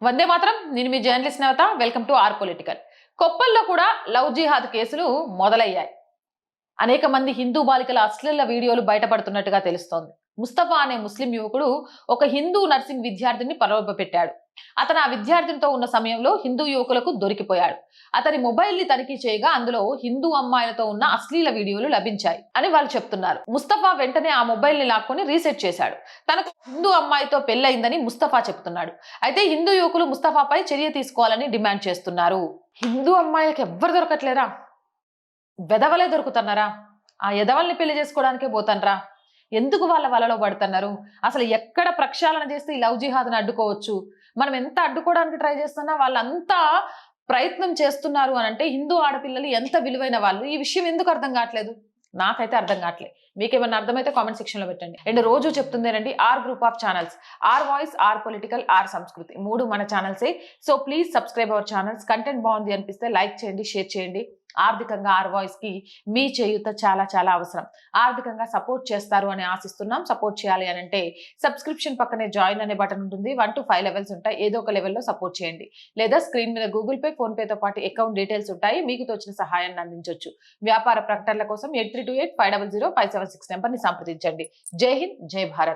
వందే మాత్రం. నేను మీ journalist Navata. Welcome to R political. కొప్పల్లో కూడా లవ్ జిహాద్ కేసులు మొదలయ్యాయి. అనేక మంది హిందూ బాలికల అశ్లీల వీడియోలు బయటపడుతున్నట్టుగా తెలుస్తోంది. ముస్తఫా అనే ముస్లిం యువకుడు ఒక హిందూ నర్సింగ్ విద్యార్థిని ప్రలోభపెట్టాడు. అతను ఆ విద్యార్థినితో ఉన్న సమయంలో హిందూ యువకులకు దొరికిపోయాడు. అతని మొబైల్ ని తనిఖీ చేయగా అందులో హిందూ అమ్మాయిలతో ఉన్న అశ్లీల వీడియోలు లభించాయి అని వాళ్ళు చెప్తున్నారు. ముస్తఫా వెంటనే ఆ మొబైల్ ని లాక్కొని రీసెట్ చేశాడు. తనకు హిందూ అమ్మాయితో పెళ్లయిందని ముస్తఫా చెప్తున్నాడు. అయితే హిందూ యువకులు ముస్తఫాపై చర్య తీసుకోవాలని డిమాండ్ చేస్తున్నారు. హిందూ అమ్మాయిలకు ఎవ్వరు దొరకట్లేరా? వెధవలే దొరుకుతున్నారా? ఆ ఎదవల్ని పెళ్లి చేసుకోవడానికే పోతాన్రా? ఎందుకు వాళ్ళ వలలో పడుతున్నారు? అసలు ఎక్కడ ప్రక్షాళన చేస్తే ఈ లవ్ జిహాద్ని అడ్డుకోవచ్చు? మనం ఎంత అడ్డుకోవడానికి ట్రై చేస్తున్నా వాళ్ళంతా ప్రయత్నం చేస్తున్నారు అని అంటే హిందూ ఆడపిల్లలు ఎంత విలువైన వాళ్ళు. ఈ విషయం ఎందుకు అర్థం కావట్లేదు? నాకైతే అర్థం కావట్లేదు. మీకేమన్నా అర్థమైతే కామెంట్ సెక్షన్ లో పెట్టండి. అండ్ రోజు చెప్తుందేనండి, R group of channels, R voice, R political, R Samskruthi, 3 మన ఛానల్సే. So please subscribe our channels. Content బాగుంది అనిపిస్తే లైక్ చేయండి, షేర్ చేయండి. ఆర్థికంగా ఆర్ వాయిస్ కి మీ చేయూత చాలా చాలా అవసరం. ఆర్థికంగా సపోర్ట్ చేస్తారు అని ఆశిస్తున్నాం. సపోర్ట్ చేయాలి అని అంటే సబ్స్క్రిప్షన్ పక్కనే జాయిన్ అనే బటన్ ఉంటుంది. 1 to 5 లెవెల్స్ ఉంటాయి. ఏదో ఒక లెవెల్లో సపోర్ట్ చేయండి. లేదా స్క్రీన్ మీద గూగుల్ పే, ఫోన్ పేతో పాటు అకౌంట్ డీటెయిల్స్ ఉంటాయి. మీకు తోచిన సహాయాన్ని అందించవచ్చు. వ్యాపార ప్రకటనల కోసం 8328500576 నెంబర్ని సంప్రదించండి. జై హింద్, జై భారత్.